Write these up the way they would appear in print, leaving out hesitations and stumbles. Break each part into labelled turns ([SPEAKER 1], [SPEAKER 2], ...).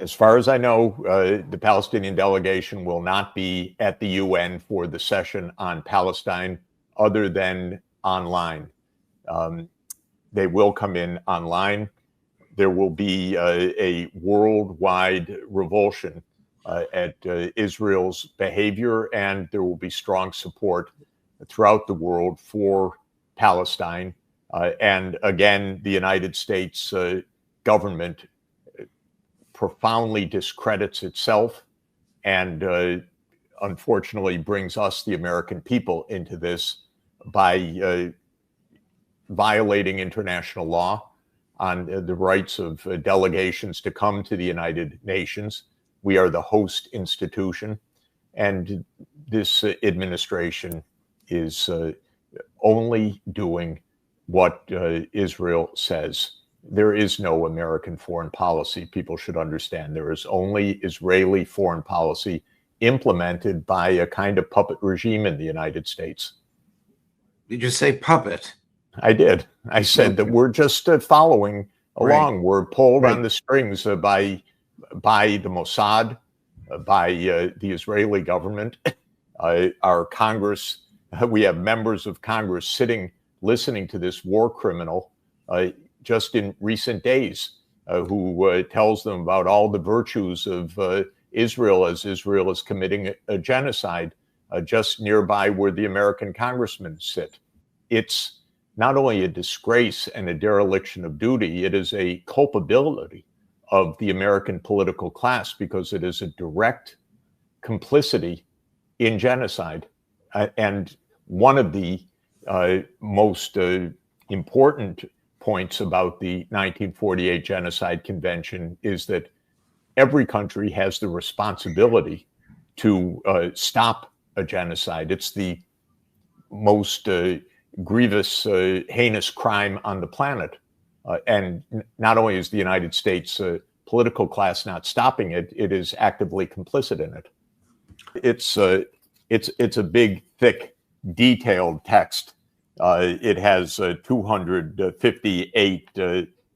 [SPEAKER 1] As far as I know, the Palestinian delegation will not be at the UN for the session on Palestine other than online. They will come in online. There will be a worldwide revulsion at Israel's behavior, and there will be strong support throughout the world for Palestine. And again, the United States government profoundly discredits itself and unfortunately brings us, the American people, into this by violating international law on the rights of delegations to come to the United Nations. We are the host institution, and this administration is only doing what Israel says. There is no American foreign policy. People should understand there is only Israeli foreign policy implemented by a kind of puppet regime in the United States.
[SPEAKER 2] Did you say puppet?
[SPEAKER 1] I did. I said that we're just following along.
[SPEAKER 2] Right.
[SPEAKER 1] We're pulled on the strings by the Mossad, by the Israeli government, our Congress. We have members of Congress sitting, listening to this war criminal just in recent days, who tells them about all the virtues of Israel as Israel is committing a genocide just nearby where the American congressmen sit. It's not only a disgrace and a dereliction of duty, it is a culpability of the American political class because it is a direct complicity in genocide. And one of the most important points about the 1948 Genocide Convention is that every country has the responsibility to stop a genocide. It's the most grievous, heinous crime on the planet. And not only is the United States political class not stopping it, it is actively complicit in it. It's a big, thick, detailed text. It has 258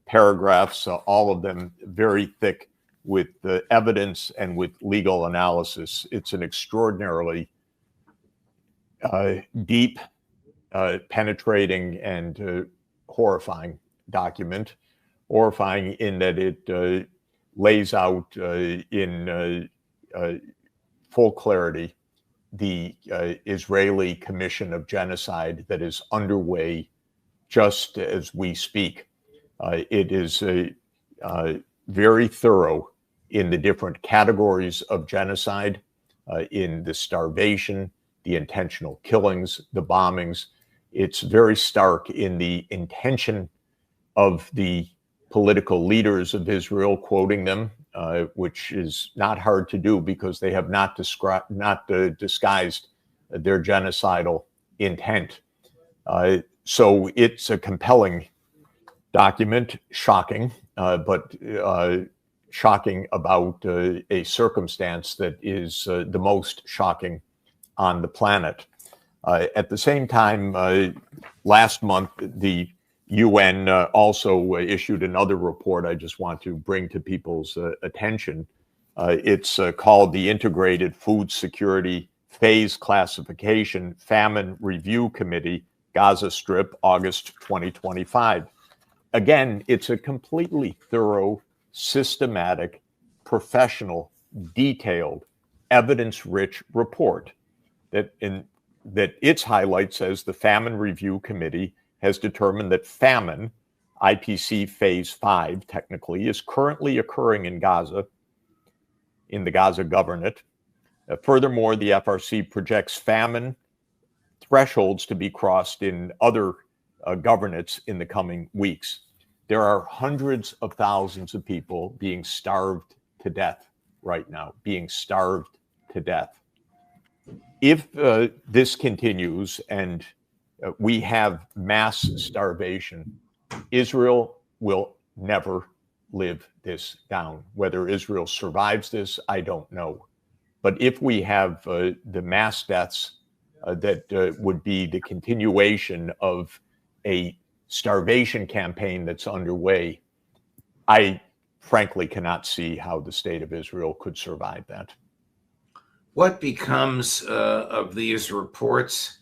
[SPEAKER 1] paragraphs, all of them very thick with evidence and with legal analysis. It's an extraordinarily deep, penetrating, and horrifying document. Horrifying in that it lays out in full clarity the Israeli commission of genocide that is underway just as we speak. It is very thorough in the different categories of genocide, in the starvation, the intentional killings, the bombings. It's very stark in the intention of the political leaders of Israel, quoting them, which is not hard to do because they have not disguised their genocidal intent. So it's a compelling document, shocking, but shocking about a circumstance that is the most shocking on the planet. At the same time, last month, the UN also issued another report I just want to bring to people's attention. It's called the Integrated Food Security Phase Classification Famine Review Committee, Gaza Strip, August 2025. Again, it's a completely thorough, systematic, professional, detailed, evidence-rich report that its highlight says the Famine Review Committee has determined that famine, IPC Phase 5 technically, is currently occurring in Gaza, in the Gaza Governorate. Furthermore, the FRC projects famine thresholds to be crossed in other governorates in the coming weeks. There are hundreds of thousands of people being starved to death right now, being starved to death. If this continues and we have mass starvation, Israel will never live this down. Whether Israel survives this, I don't know. But if we have the mass deaths that would be the continuation of a starvation campaign that's underway, I frankly cannot see how the state of Israel could survive that.
[SPEAKER 2] What becomes of these reports,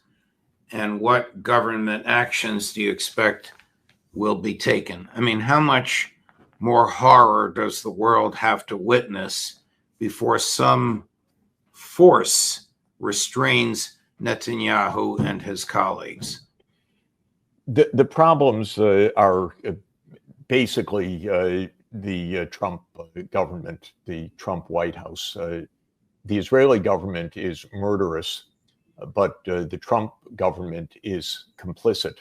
[SPEAKER 2] and what government actions do you expect will be taken? I mean, how much more horror does the world have to witness before some force restrains Netanyahu and his colleagues?
[SPEAKER 1] The problems are basically the Trump government, the Trump White House. The Israeli government is murderous, but the Trump government is complicit,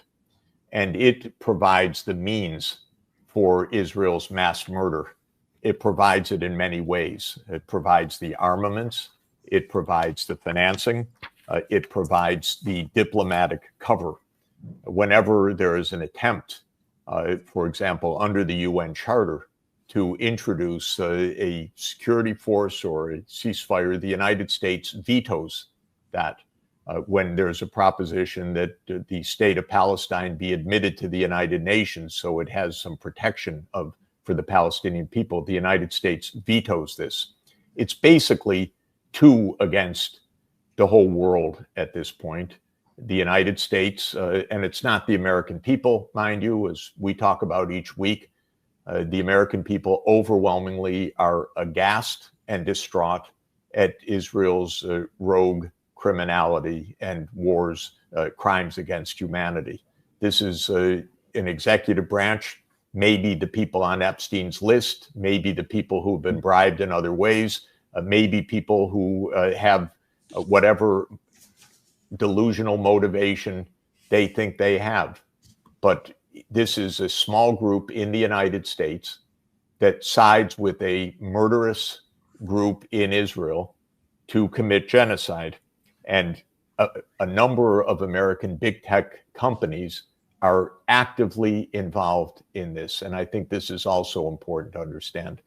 [SPEAKER 1] and it provides the means for Israel's mass murder. It provides it in many ways. It provides the armaments, it provides the financing, it provides the diplomatic cover. Whenever there is an attempt, for example, under the UN Charter, to introduce a security force or a ceasefire, the United States vetoes that. When there's a proposition that the state of Palestine be admitted to the United Nations so it has some protection for the Palestinian people, the United States vetoes this. It's basically two against the whole world at this point. The United States, and it's not the American people, mind you, as we talk about each week. The American people overwhelmingly are aghast and distraught at Israel's rogue criminality and wars, crimes against humanity. This is an executive branch, maybe the people on Epstein's list, maybe the people who've been bribed in other ways, maybe people who have whatever delusional motivation they think they have. But this is a small group in the United States that sides with a murderous group in Israel to commit genocide. And a number of American big tech companies are actively involved in this. And I think this is also important to understand.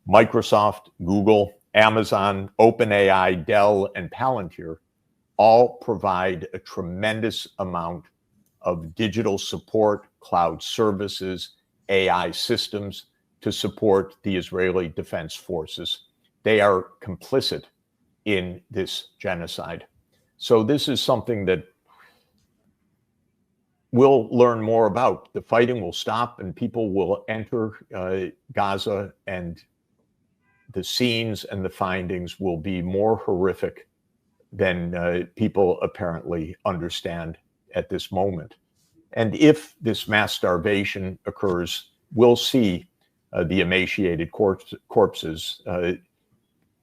[SPEAKER 1] Microsoft, Google, Amazon, OpenAI, Dell, and Palantir all provide a tremendous amount of digital support, cloud services, AI systems to support the Israeli Defense Forces. They are complicit in this genocide. So this is something that we'll learn more about. The fighting will stop and people will enter Gaza, and the scenes and the findings will be more horrific than people apparently understand at this moment. And if this mass starvation occurs, we'll see the emaciated corpses.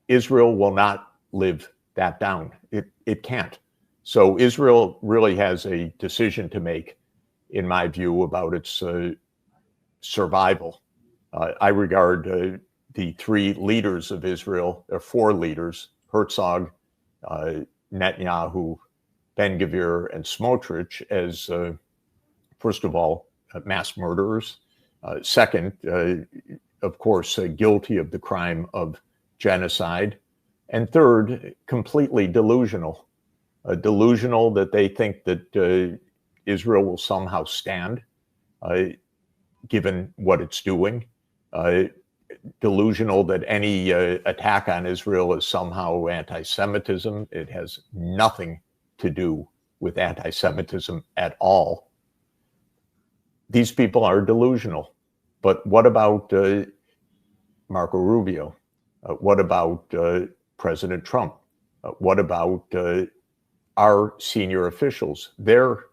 [SPEAKER 1] Israel will not live that down. It can't. So Israel really has a decision to make, in my view, about its survival. I regard the three leaders of Israel, there are four leaders, Herzog, Netanyahu, Ben-Gvir, and Smotrich, as, first of all, mass murderers. Second, of course, guilty of the crime of genocide. And third, completely delusional. Delusional that they think that Israel will somehow stand, given what it's doing. Delusional that any attack on Israel is somehow anti-Semitism. It has nothing to do with anti-Semitism at all. These people are delusional. But what about Marco Rubio? What about President Trump? What about our senior officials? They're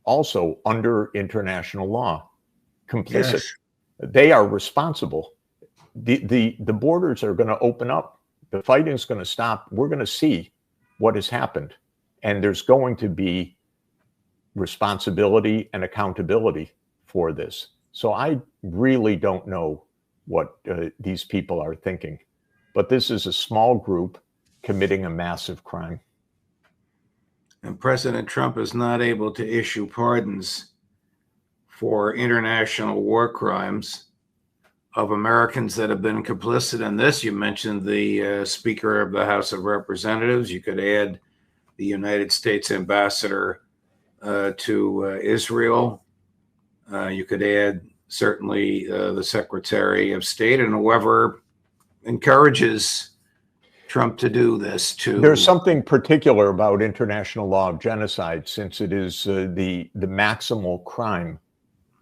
[SPEAKER 1] also under international law, complicit. Yes. They are responsible. The borders are going to open up. The fighting is going to stop. We're going to see what has happened. And there's going to be responsibility and accountability for this. So I really don't know what these people are thinking. But this is a small group committing a massive crime.
[SPEAKER 2] And President Trump is not able to issue pardons for international war crimes of Americans that have been complicit in this. You mentioned the Speaker of the House of Representatives. You could add the United States ambassador to Israel. You could add certainly the Secretary of State and whoever encourages Trump to do this.
[SPEAKER 1] There's something particular about international law of genocide, since it is the maximal crime.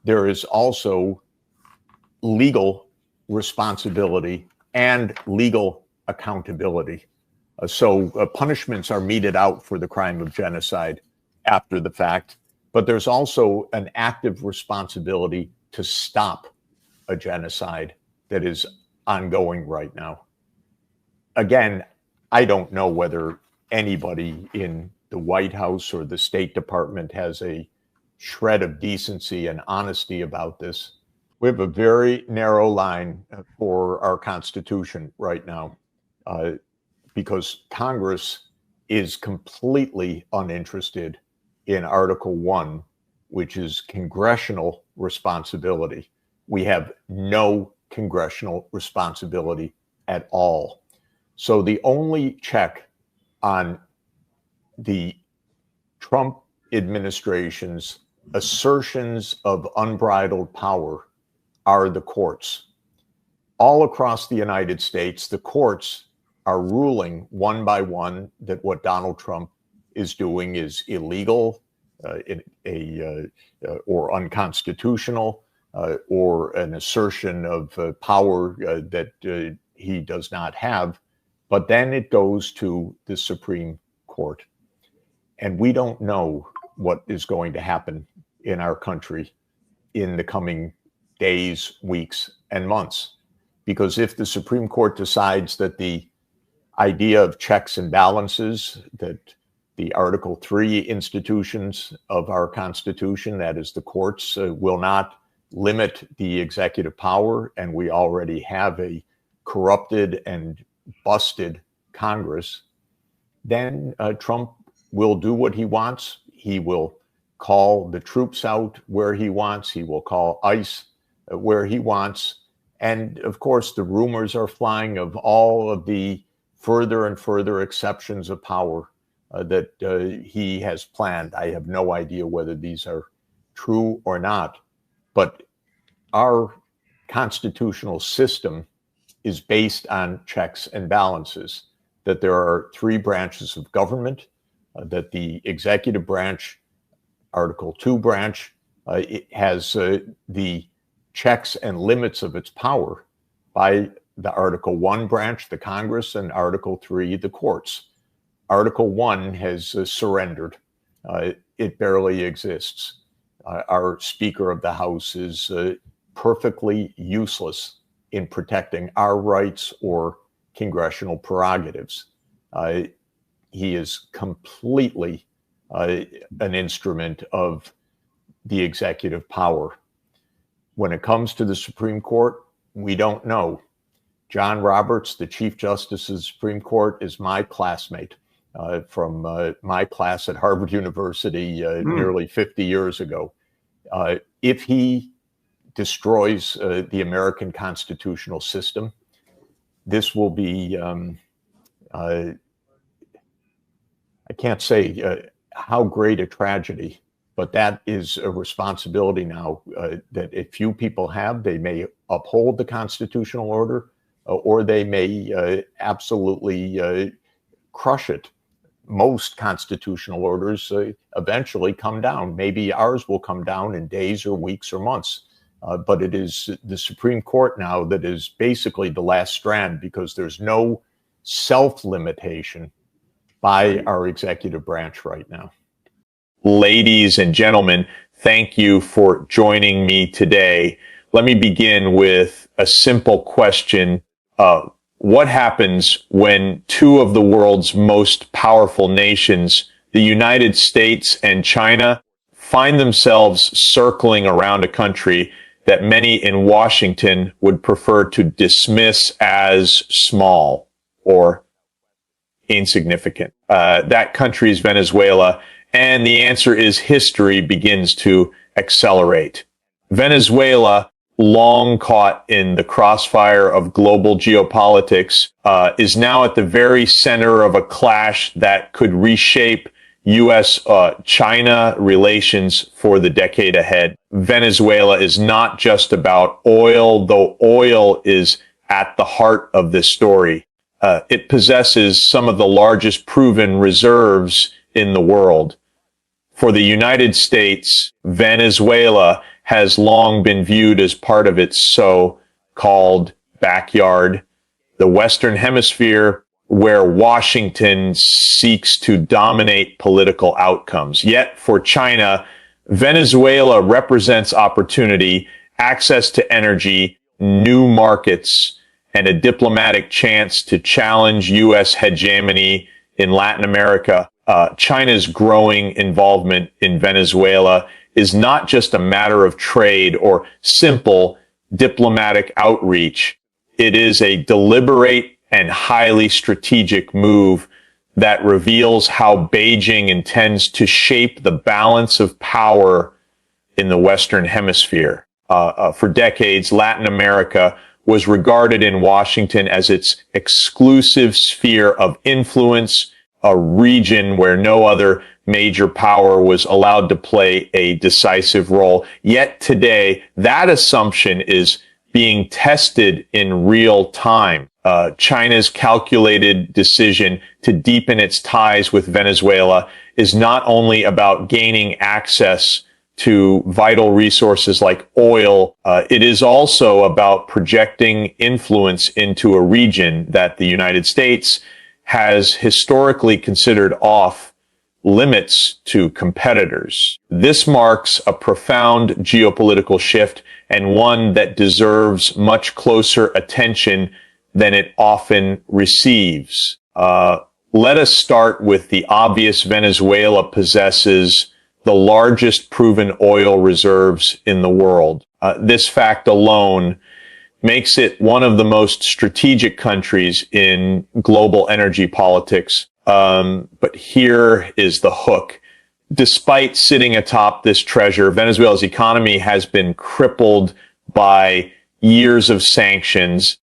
[SPEAKER 1] There is also legal responsibility and legal accountability. So punishments are meted out for the crime of genocide after the fact, but there's also an active responsibility to stop a genocide that is ongoing right now. Again, I don't know whether anybody in the White House or the State Department has a shred of decency and honesty about this. We have a very narrow line for our Constitution right now, because Congress is completely uninterested in Article 1, which is congressional responsibility. We have no congressional responsibility at all. So the only check on the Trump administration's assertions of unbridled power are the courts. All across the United States, the courts are ruling one by one that what Donald Trump is doing is illegal, or unconstitutional, or an assertion of power that he does not have. But then it goes to the Supreme Court. And we don't know what is going to happen in our country in the coming days, weeks, and months. Because if the Supreme Court decides that the idea of checks and balances, that the Article 3 institutions of our Constitution, that is the courts, will not limit the executive power, and we already have a corrupted and busted Congress, then Trump will do what he wants. He will call the troops out where he wants. He will call ICE where he wants. And of course, the rumors are flying of all of the further and further exceptions of power that he has planned. I have no idea whether these are true or not, but our constitutional system is based on checks and balances, that there are three branches of government, that the executive branch, Article 2 branch, it has the checks and limits of its power by the Article 1 branch, the Congress, and Article 3, the courts. Article 1 has surrendered. It barely exists. Our Speaker of the House is perfectly useless in protecting our rights or congressional prerogatives. He is completely an instrument of the executive power. When it comes to the Supreme Court, we don't know. John Roberts, the Chief Justice of the Supreme Court, is my classmate from my class at Harvard University nearly 50 years ago. If he destroys the American constitutional system, this will be, I can't say how great a tragedy, but that is a responsibility now that a few people have. They may uphold the constitutional order, or they may absolutely crush it. Most constitutional orders eventually come down. Maybe ours will come down in days or weeks or months. But it is the Supreme Court now that is basically the last strand, because there's no self-limitation by our executive branch right now. Ladies and gentlemen, thank you for joining me today. Let me begin with a simple question. What happens when two of the world's most powerful nations, the United States and China, find themselves circling around a country that many in Washington would prefer to dismiss as small or insignificant? That country is Venezuela, and the answer is history begins to accelerate. Venezuela, long caught in the crossfire of global geopolitics, is now at the very center of a clash that could reshape U.S.-China relations for the decade ahead. Venezuela is not just about oil, though oil is at the heart of this story. It possesses some of the largest proven reserves in the world. For the United States, Venezuela has long been viewed as part of its so-called backyard, the Western Hemisphere, where Washington seeks to dominate political outcomes. Yet for China, Venezuela represents opportunity, access to energy, new markets, and a diplomatic chance to challenge U.S. hegemony in Latin America. China's growing involvement in Venezuela is not just a matter of trade or simple diplomatic outreach. It is a deliberate and highly strategic move that reveals how Beijing intends to shape the balance of power in the Western Hemisphere. For decades, Latin America was regarded in Washington as its exclusive sphere of influence, a region where no other major power was allowed to play a decisive role. Yet today, that assumption is being tested in real time. China's calculated decision to deepen its ties with Venezuela is not only about gaining access to vital resources like oil, it is also about projecting influence into a region that the United States has historically considered off limits to competitors. This marks a profound geopolitical shift and one that deserves much closer attention than it often receives. Let us start with the obvious. Venezuela possesses the largest proven oil reserves in the world. This fact alone makes it one of the most strategic countries in global energy politics. But here is the hook. Despite sitting atop this treasure, Venezuela's economy has been crippled by years of sanctions,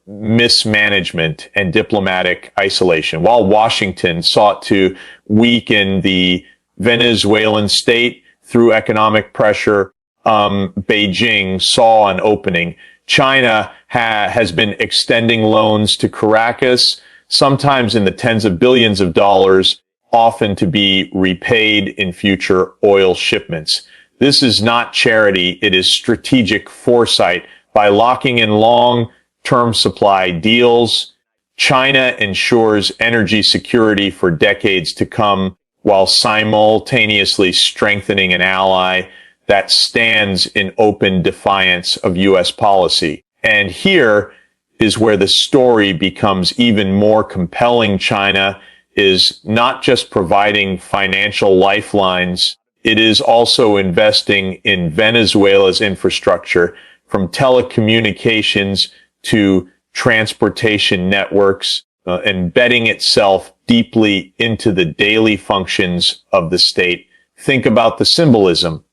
[SPEAKER 1] mismanagement, and diplomatic isolation. While Washington sought to weaken the Venezuelan state through economic pressure, Beijing saw an opening. China has been extending loans to Caracas, sometimes in the tens of billions of dollars, often to be repaid in future oil shipments. This is not charity, it is strategic foresight. By locking in long-term supply deals, China ensures energy security for decades to come, while simultaneously strengthening an ally that stands in open defiance of U.S. policy. And here is where the story becomes even more compelling. China is not just providing financial lifelines, it is also investing in Venezuela's infrastructure, from telecommunications to transportation networks, embedding itself deeply into the daily functions of the state. Think about the symbolism.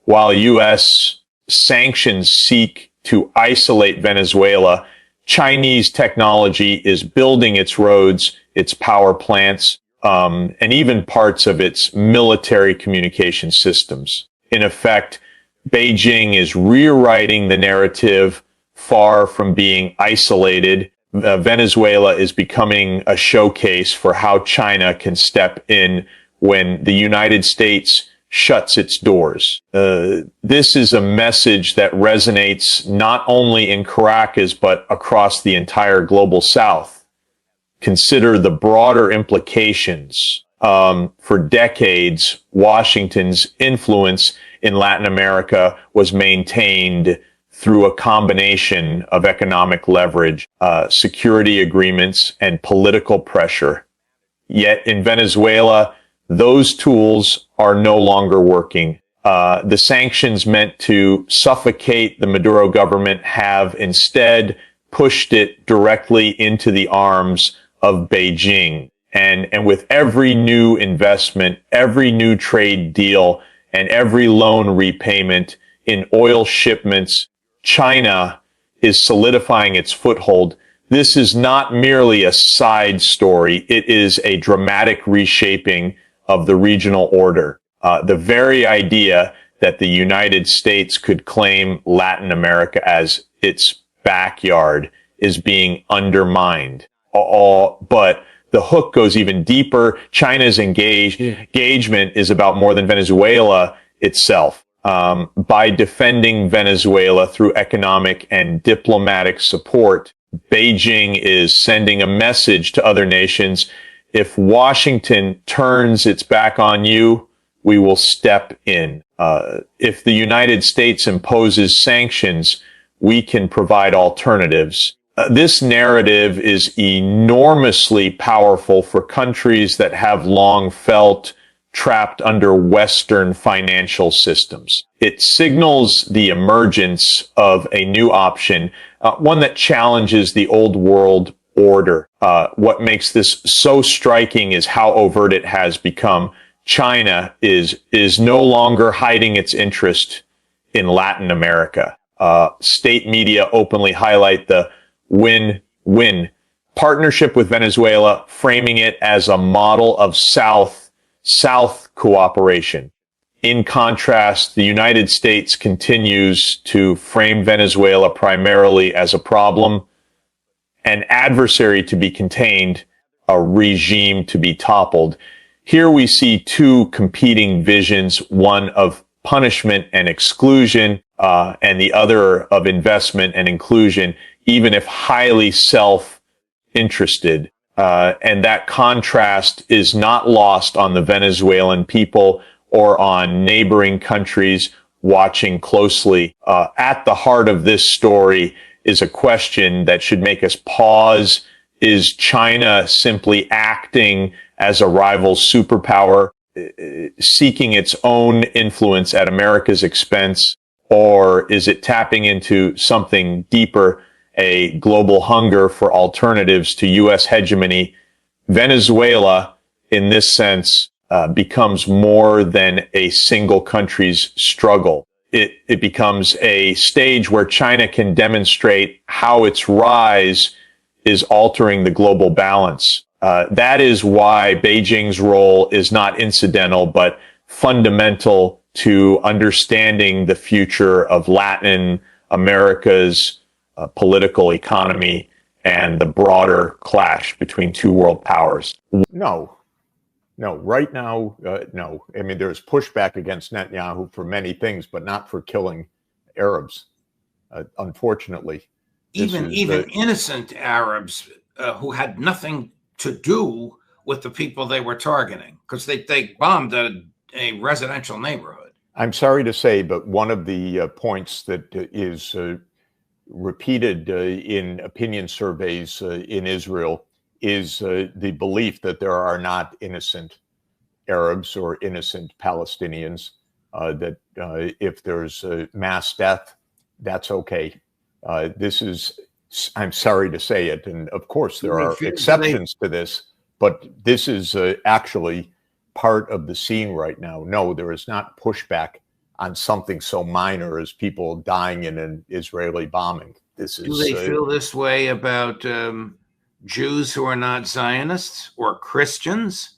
[SPEAKER 1] While U.S. sanctions seek to isolate Venezuela, Chinese technology is building its roads, its power plants, and even parts of its military communication systems. In effect, Beijing is rewriting the narrative. Far from being isolated, Venezuela is becoming a showcase for how China can step in when the United States shuts its doors. This is a message that resonates not only in Caracas, but across the entire global South. Consider the broader implications. For decades, Washington's influence in Latin America was maintained through a combination of economic leverage, security agreements, and political pressure. Yet in Venezuela, those tools are no longer working. The sanctions meant to suffocate the Maduro government have instead pushed it directly into the arms of Beijing. And with every new investment, every new trade deal, and every loan repayment in oil shipments, China is solidifying its foothold. This is not merely a side story. It is a dramatic reshaping of the regional order. The very idea that the United States could claim Latin America as its backyard is being undermined. But the hook goes even deeper. China's engagement is about more than Venezuela itself. By defending Venezuela through economic and diplomatic support, Beijing is sending a message to other nations. If Washington turns its back on you, we will step in. If the United States imposes sanctions, we can provide alternatives. This narrative is enormously powerful for countries that have long felt trapped under Western financial systems. It signals the emergence of a new option, one that challenges the old world order. What makes this so striking is how overt it has become. China is no longer hiding its interest in Latin America. State media openly highlight the win-win partnership with Venezuela, framing it as a model of South cooperation. In contrast, the United States continues to frame Venezuela primarily as a problem, an adversary to be contained, a regime to be toppled. Here we see two competing visions, one of punishment and exclusion, and the other of investment and inclusion, even if highly self-interested. And that contrast is not lost on the Venezuelan people or on neighboring countries watching closely. At the heart of this story is a question that should make us pause. Is China simply acting as a rival superpower, seeking its own influence at America's expense, or is it tapping into something deeper, a global hunger for alternatives to U.S. hegemony? Venezuela, in this sense, becomes more than a single country's struggle. It becomes a stage where China can demonstrate how its rise is altering the global balance. That is why Beijing's role is not incidental, but fundamental to understanding the future of Latin America's political economy and the broader clash between two world powers. No, right now, no. I mean, there's pushback against Netanyahu for many things, but not for killing Arabs, unfortunately.
[SPEAKER 2] Even innocent Arabs who had nothing to do with the people they were targeting, because they bombed a residential neighborhood.
[SPEAKER 1] I'm sorry to say, but one of the points that is repeated in opinion surveys in Israel is the belief that there are not innocent Arabs or innocent Palestinians, that if there's mass death, that's okay. This is, I'm sorry to say it, and of course there are exceptions to this, but this is actually part of the scene right now. No, there is not pushback on something so minor as people dying in an Israeli bombing. This is.
[SPEAKER 2] Do they feel this way about Jews who are not Zionists or Christians?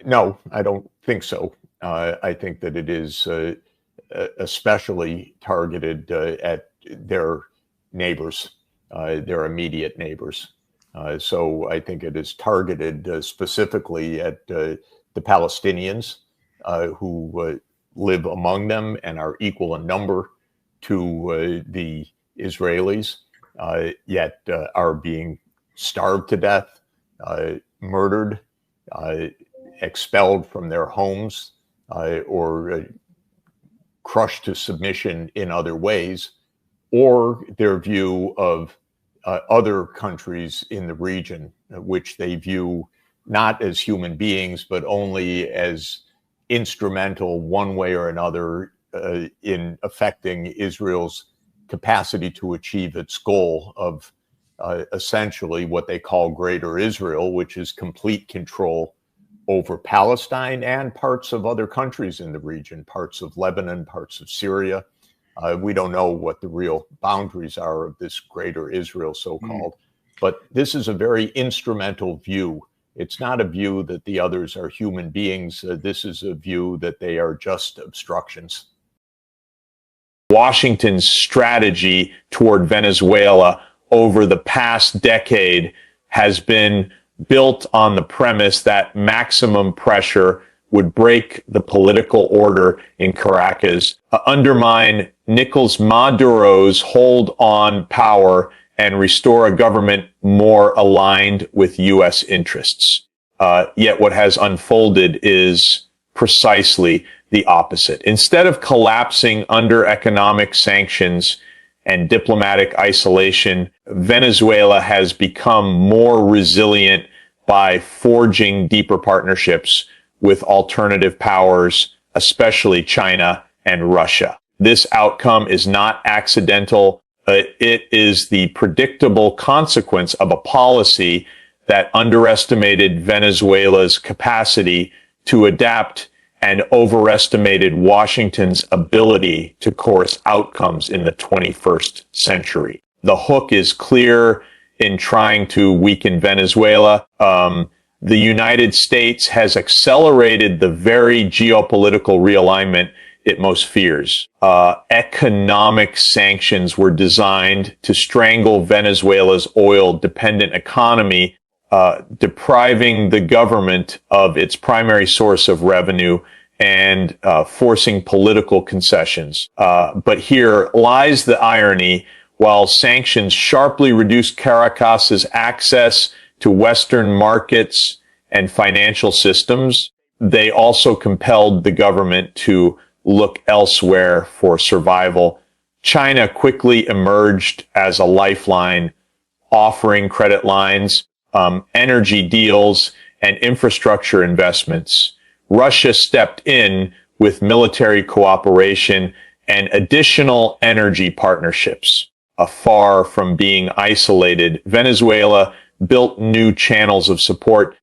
[SPEAKER 1] No, I don't think so. I think that it is especially targeted at their neighbors, their immediate neighbors. So I think it is targeted specifically at the Palestinians who live among them and are equal in number to the Israelis, yet are being starved to death, murdered, expelled from their homes, or crushed to submission in other ways, or their view of other countries in the region, which they view not as human beings, but only as instrumental one way or another in affecting Israel's capacity to achieve its goal of essentially what they call Greater Israel, which is complete control over Palestine and parts of other countries in the region, parts of Lebanon, parts of Syria. We don't know what the real boundaries are of this Greater Israel, so-called, but this is a very instrumental view It's not a view that the others are human beings. This is a view that they are just obstructions. Washington's strategy toward Venezuela over the past decade has been built on the premise that maximum pressure would break the political order in Caracas, undermine Nicolas Maduro's hold on power, and restore a government more aligned with U.S. interests. Yet what has unfolded is precisely the opposite. Instead of collapsing under economic sanctions and diplomatic isolation, Venezuela has become more resilient by forging deeper partnerships with alternative powers, especially China and Russia. This outcome is not accidental. It is the predictable consequence of a policy that underestimated Venezuela's capacity to adapt and overestimated Washington's ability to coerce outcomes in the 21st century. The hook is clear in trying to weaken Venezuela. The United States has accelerated the very geopolitical realignment it most fears. Economic sanctions were designed to strangle Venezuela's oil-dependent economy, depriving the government of its primary source of revenue and forcing political concessions. But here lies the irony. While sanctions sharply reduced Caracas's access to Western markets and financial systems, they also compelled the government to look elsewhere for survival. China quickly emerged as a lifeline, offering credit lines, energy deals, and infrastructure investments. Russia stepped in with military cooperation and additional energy partnerships. Far from being isolated, Venezuela built new channels of support,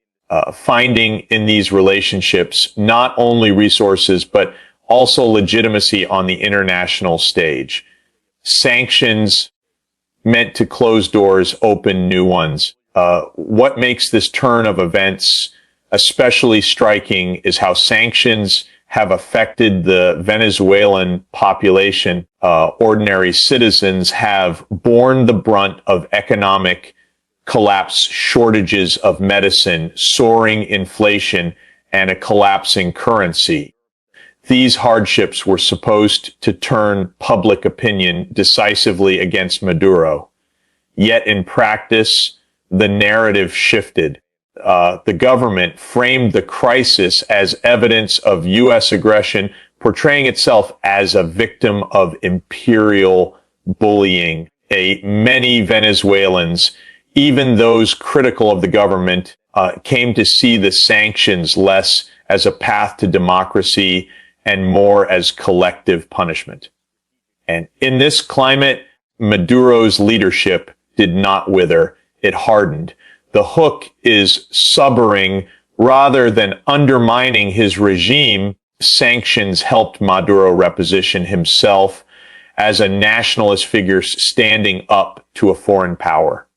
[SPEAKER 1] finding in these relationships not only resources, but also legitimacy on the international stage. Sanctions meant to close doors open new ones. What makes this turn of events especially striking is how sanctions have affected the Venezuelan population. Ordinary citizens have borne the brunt of economic collapse, shortages of medicine, soaring inflation, and a collapsing currency. These hardships were supposed to turn public opinion decisively against Maduro. Yet in practice, the narrative shifted. The government framed the crisis as evidence of U.S. aggression, portraying itself as a victim of imperial bullying. Many Venezuelans, even those critical of the government, came to see the sanctions less as a path to democracy and more as collective punishment. And in this climate, Maduro's leadership did not wither. It hardened. The hook is subbering rather than undermining his regime. Sanctions helped Maduro reposition himself as a nationalist figure standing up to a foreign power.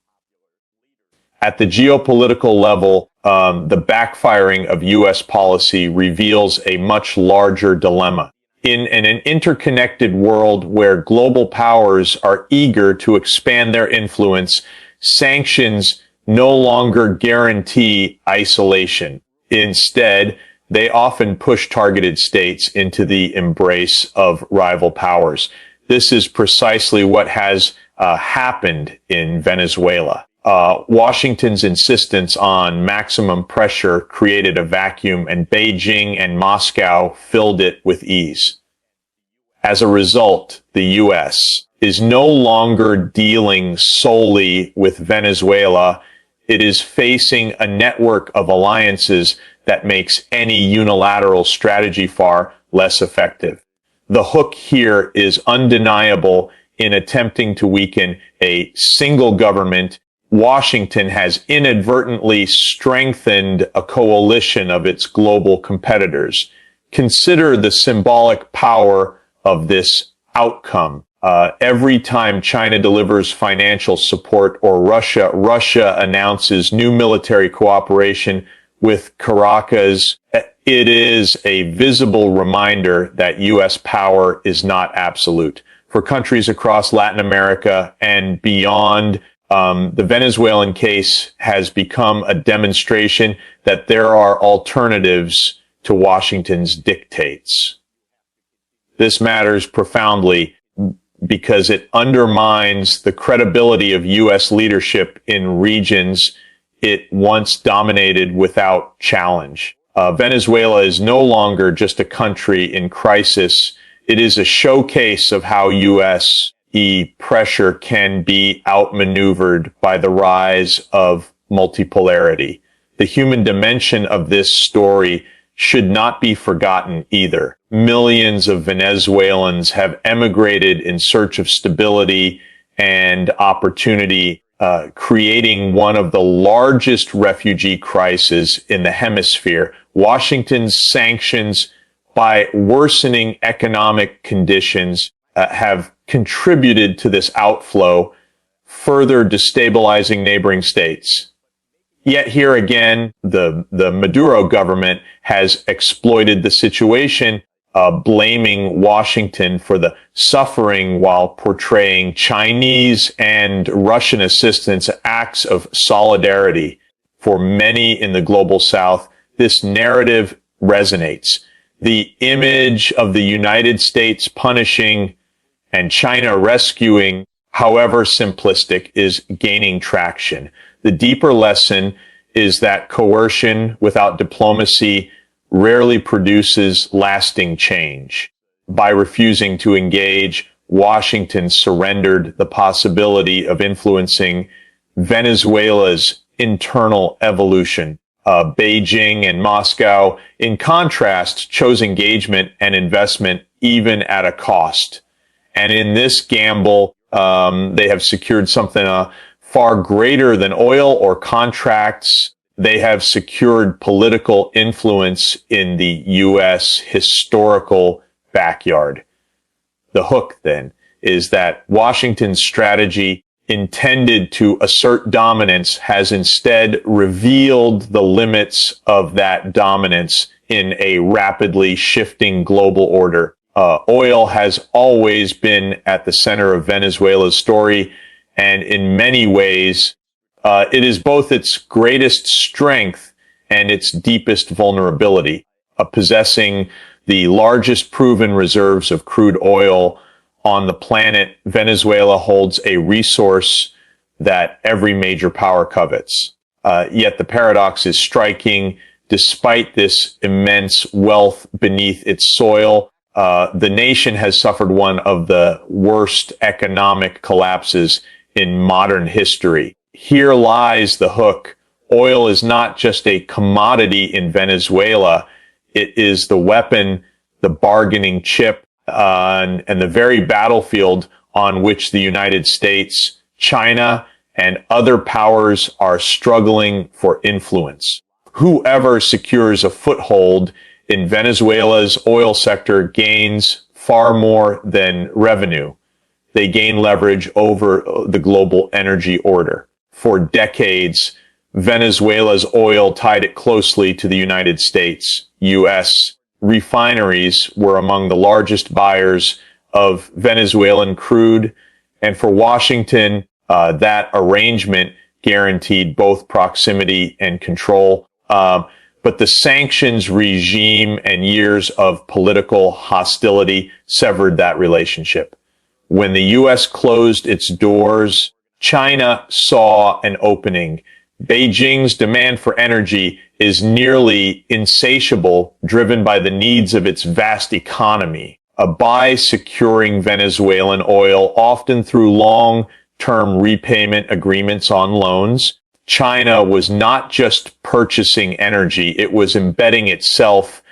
[SPEAKER 1] At the geopolitical level, the backfiring of U.S. policy reveals a much larger dilemma. In an interconnected world where global powers are eager to expand their influence, sanctions no longer guarantee isolation. Instead, they often push targeted states into the embrace of rival powers. This is precisely what has happened in Venezuela. Washington's insistence on maximum pressure created a vacuum, and Beijing and Moscow filled it with ease. As a result, the U.S. is no longer dealing solely with Venezuela. It is facing a network of alliances that makes any unilateral strategy far less effective. The hook here is undeniable. In attempting to weaken a single government, Washington has inadvertently strengthened a coalition of its global competitors. Consider the symbolic power of this outcome. Every time China delivers financial support or Russia announces new military cooperation with Caracas, it is a visible reminder that U.S. power is not absolute. For countries across Latin America and beyond, the Venezuelan case has become a demonstration that there are alternatives to Washington's dictates. This matters profoundly because it undermines the credibility of U.S. leadership in regions it once dominated without challenge. Venezuela is no longer just a country in crisis. It is a showcase of how U.S. pressure can be outmaneuvered by the rise of multipolarity. The human dimension of this story should not be forgotten either. Millions of Venezuelans have emigrated in search of stability and opportunity, creating one of the largest refugee crises in the hemisphere. Washington's sanctions, by worsening economic conditions, have contributed to this outflow, further destabilizing neighboring states. Yet here again, the Maduro government has exploited the situation, blaming Washington for the suffering while portraying Chinese and Russian assistance acts of solidarity. For many in the global South, this narrative resonates. The image of the United States punishing and China rescuing, however simplistic, is gaining traction. The deeper lesson is that coercion without diplomacy rarely produces lasting change. By refusing to engage, Washington surrendered the possibility of influencing Venezuela's internal evolution. Beijing and Moscow, in contrast, chose engagement and investment even at a cost. And in this gamble, they have secured something far greater than oil or contracts. They have secured political influence in the U.S. historical backyard. The hook, then, is that Washington's strategy intended to assert dominance has instead revealed the limits of that dominance in a rapidly shifting global order. Oil has always been at the center of Venezuela's story, and in many ways, it is both its greatest strength and its deepest vulnerability. Possessing the largest proven reserves of crude oil on the planet, Venezuela holds a resource that every major power covets. Yet the paradox is striking. Despite this immense wealth beneath its soil, the nation has suffered one of the worst economic collapses in modern history. Here lies the hook. Oil is not just a commodity in Venezuela. It is the weapon, the bargaining chip, and the very battlefield on which the United States, China, and other powers are struggling for influence. Whoever secures a foothold in Venezuela's oil sector gains far more than revenue. They gain leverage over the global energy order. For decades, Venezuela's oil tied it closely to the United States. U.S. refineries were among the largest buyers of Venezuelan crude, and for Washington, that arrangement guaranteed both proximity and control. But the sanctions regime and years of political hostility severed that relationship. When the U.S. closed its doors, China saw an opening. Beijing's demand for energy is nearly insatiable, driven by the needs of its vast economy. By securing Venezuelan oil, often through long-term repayment agreements on loans, China was not just purchasing energy, it was embedding itself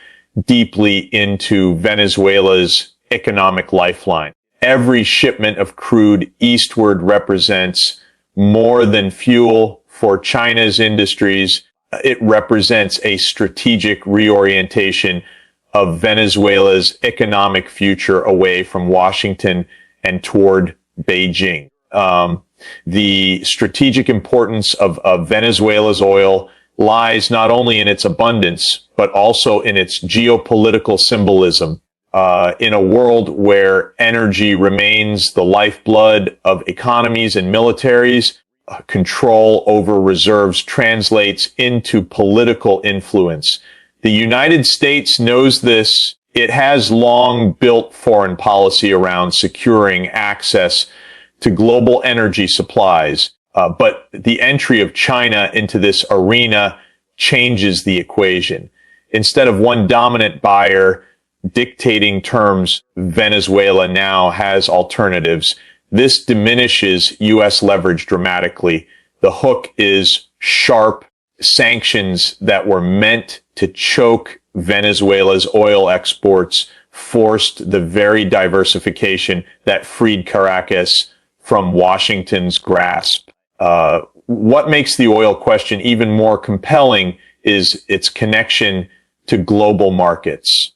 [SPEAKER 1] deeply into Venezuela's economic lifeline. Every shipment of crude eastward represents more than fuel for China's industries. It represents a strategic reorientation of Venezuela's economic future away from Washington and toward Beijing. The strategic importance of Venezuela's oil lies not only in its abundance, but also in its geopolitical symbolism. In a world where energy remains the lifeblood of economies and militaries, control over reserves translates into political influence. The United States knows this. It has long built foreign policy around securing access to global energy supplies. But the entry of China into this arena changes the equation. Instead of one dominant buyer dictating terms, Venezuela now has alternatives. This diminishes U.S. leverage dramatically. The hook is sharp. Sanctions that were meant to choke Venezuela's oil exports forced the very diversification that freed Caracas from Washington's grasp. What makes the oil question even more compelling is its connection to global markets.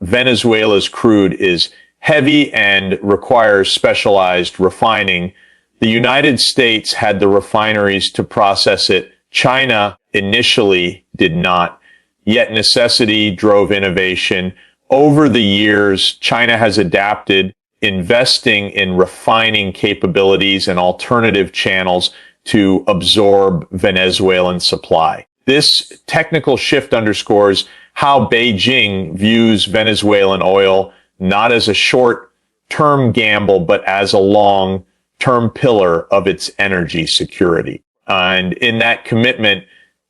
[SPEAKER 1] Venezuela's crude is heavy and requires specialized refining. The United States had the refineries to process it. China initially did not, yet necessity drove innovation. Over the years, China has adapted, investing in refining capabilities and alternative channels to absorb Venezuelan supply. This technical shift underscores how Beijing views Venezuelan oil not as a short-term gamble, but as a long-term pillar of its energy security. And in that commitment,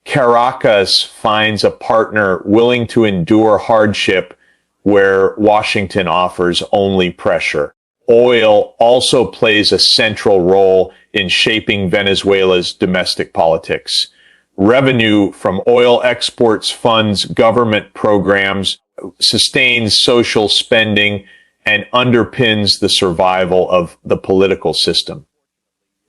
[SPEAKER 1] Caracas finds a partner willing to endure hardship where Washington offers only pressure. Oil also plays a central role in shaping Venezuela's domestic politics. Revenue from oil exports funds government programs, sustains social spending, and underpins the survival of the political system.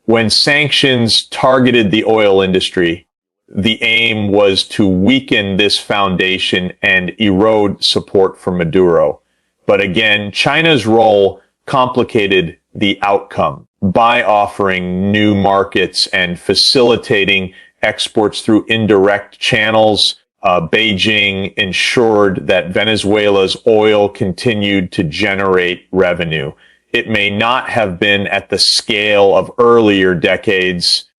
[SPEAKER 1] When sanctions targeted the oil industry, the aim was to weaken this foundation and erode support for Maduro. But again, China's role complicated the outcome by offering new markets and facilitating exports through indirect channels. Beijing ensured that Venezuela's oil continued to generate revenue. It may not have been at the scale of earlier decades,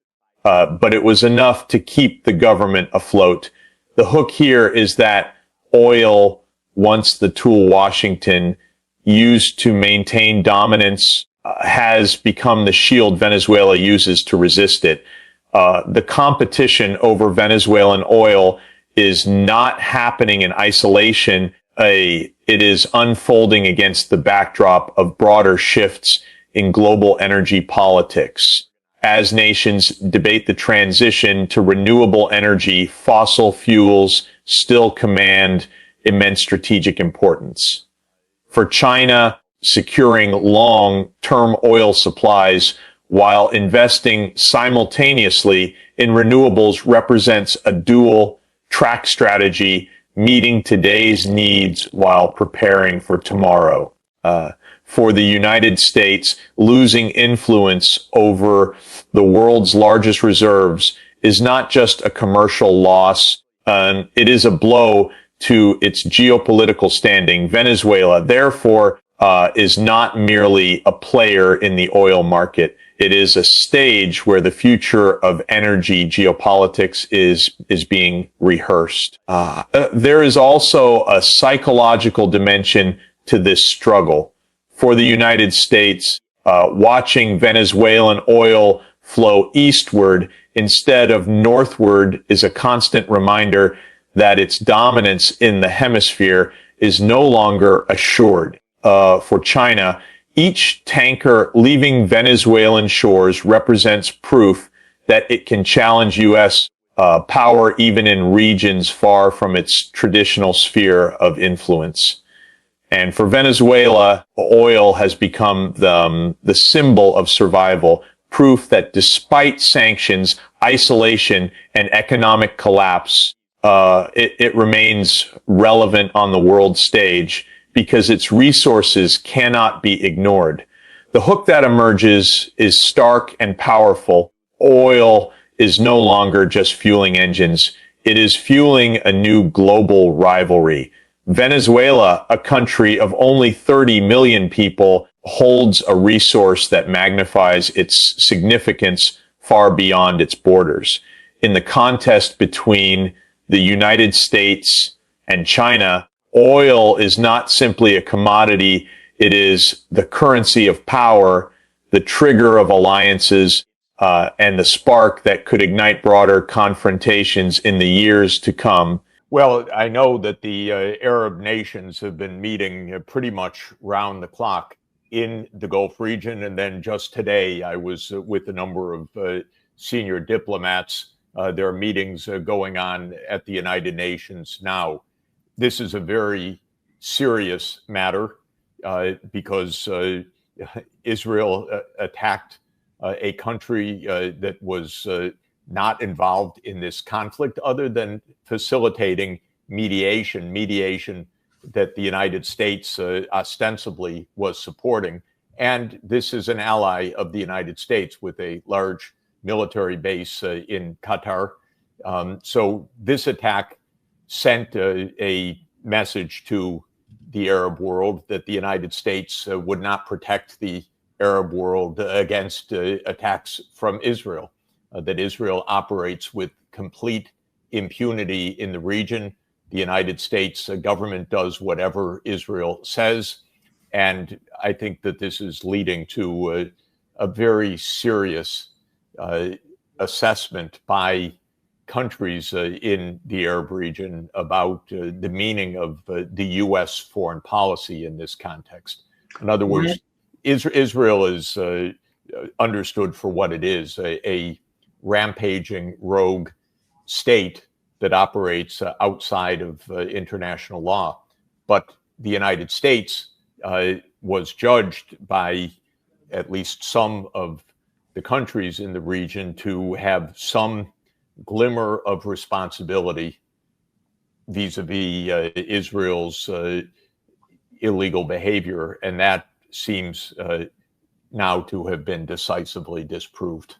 [SPEAKER 1] but it was enough to keep the government afloat. The hook here is that oil, once the tool Washington used to maintain dominance, has become the shield Venezuela uses to resist it. The competition over Venezuelan oil is not happening in isolation. It is unfolding against the backdrop of broader shifts in global energy politics. As nations debate the transition to renewable energy, fossil fuels still command immense strategic importance. For China, securing long-term oil supplies while investing simultaneously in renewables represents a dual-track strategy, meeting today's needs while preparing for tomorrow. For the United States, losing influence over the world's largest reserves is not just a commercial loss, it is a blow to its geopolitical standing. Venezuela, therefore, is not merely a player in the oil market. It is a stage where the future of energy geopolitics is being rehearsed. There is also a psychological dimension to this struggle. For the United States, watching Venezuelan oil flow eastward instead of northward is a constant reminder that its dominance in the hemisphere is no longer assured. For China, each tanker leaving Venezuelan shores represents proof that it can challenge U.S. Power even in regions far from its traditional sphere of influence. And for Venezuela, oil has become the symbol of survival, proof that despite sanctions, isolation, and economic collapse, it remains relevant on the world stage because its resources cannot be ignored. The hook that emerges is stark and powerful. Oil is no longer just fueling engines. It is fueling a new global rivalry. Venezuela, a country of only 30 million people, holds a resource that magnifies its significance far beyond its borders. In the contest between the United States and China, oil is not simply a commodity. It is the currency of power, the trigger of alliances, and the spark that could ignite broader confrontations in the years to come. Well, I know that the Arab nations have been meeting pretty much round the clock in the Gulf region. And then just today, I was with a number of senior diplomats. There are meetings going on at the United Nations now. This is a very serious matter because Israel attacked a country that was not involved in this conflict, other than facilitating mediation that the United States ostensibly was supporting. And this is an ally of the United States with a large military base in Qatar. So this attack sent a message to the Arab world that the United States would not protect the Arab world against attacks from Israel, that Israel operates with complete impunity in the region. The United States government does whatever Israel says. And I think that this is leading to a very serious assessment by countries in the Arab region about the meaning of the U.S. foreign policy in this context. In other words, Israel is understood for what it is, a rampaging rogue state that operates outside of international law. But the United States was judged by at least some of the countries in the region to have some glimmer of responsibility vis-a-vis Israel's illegal behavior. And that seems now to have been decisively disproved.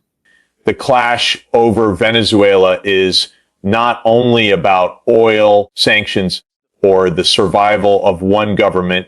[SPEAKER 1] The clash over Venezuela is not only about oil sanctions or the survival of one government.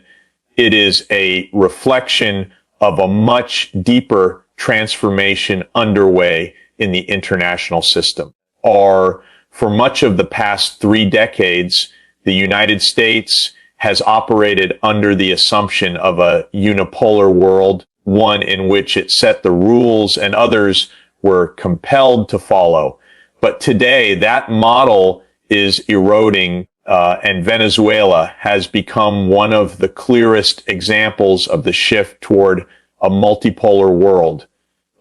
[SPEAKER 1] It is a reflection of a much deeper transformation underway in the international system. For much of the past 3 decades, the United States has operated under the assumption of a unipolar world, one in which it set the rules and others were compelled to follow. But today, that model is eroding, and Venezuela has become one of the clearest examples of the shift toward a multipolar world.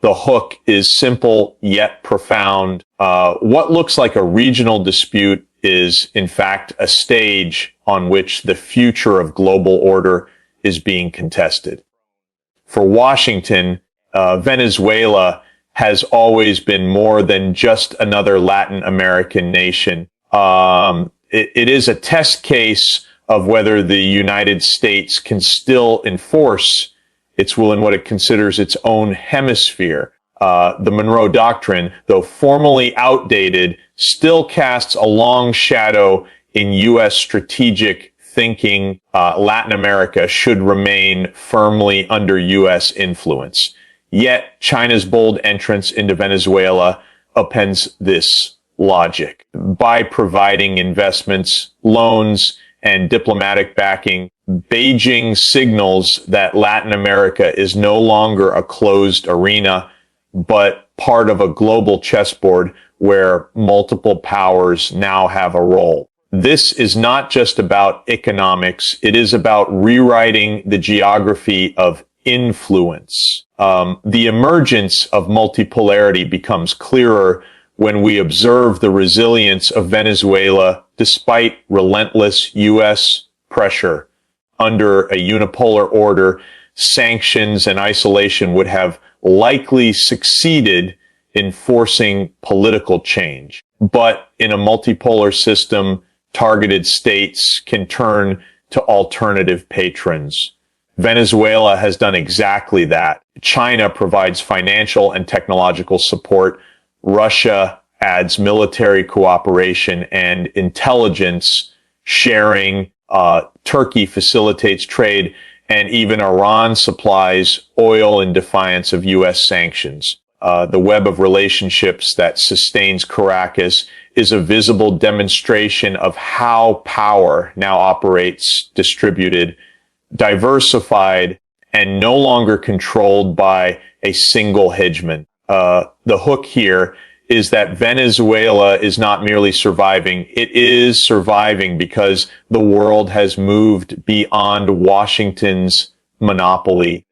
[SPEAKER 1] The hook is simple yet profound. What looks like a regional dispute is, in fact, a stage on which the future of global order is being contested. For Washington, Venezuela has always been more than just another Latin American nation. It is a test case of whether the United States can still enforce its will in what it considers its own hemisphere. The Monroe Doctrine, though formally outdated, still casts a long shadow in U.S. strategic thinking. Latin America should remain firmly under U.S. influence. Yet China's bold entrance into Venezuela upends this logic. By providing investments, loans, and diplomatic backing, Beijing signals that Latin America is no longer a closed arena, but part of a global chessboard where multiple powers now have a role. This is not just about economics. It is about rewriting the geography of influence. The emergence of multipolarity becomes clearer when we observe the resilience of Venezuela despite relentless U.S. pressure. Under a unipolar order, sanctions and isolation would have likely succeeded in forcing political change. But in a multipolar system, targeted states can turn to alternative patrons. Venezuela has done exactly that. China provides financial and technological support. Russia adds military cooperation and intelligence sharing. Turkey facilitates trade, and even Iran supplies oil in defiance of U.S. sanctions. The web of relationships that sustains Caracas is a visible demonstration of how power now operates distributed, diversified, and no longer controlled by a single hegemon. The hook here is that Venezuela is not merely surviving. It is surviving because the world has moved beyond Washington's monopoly.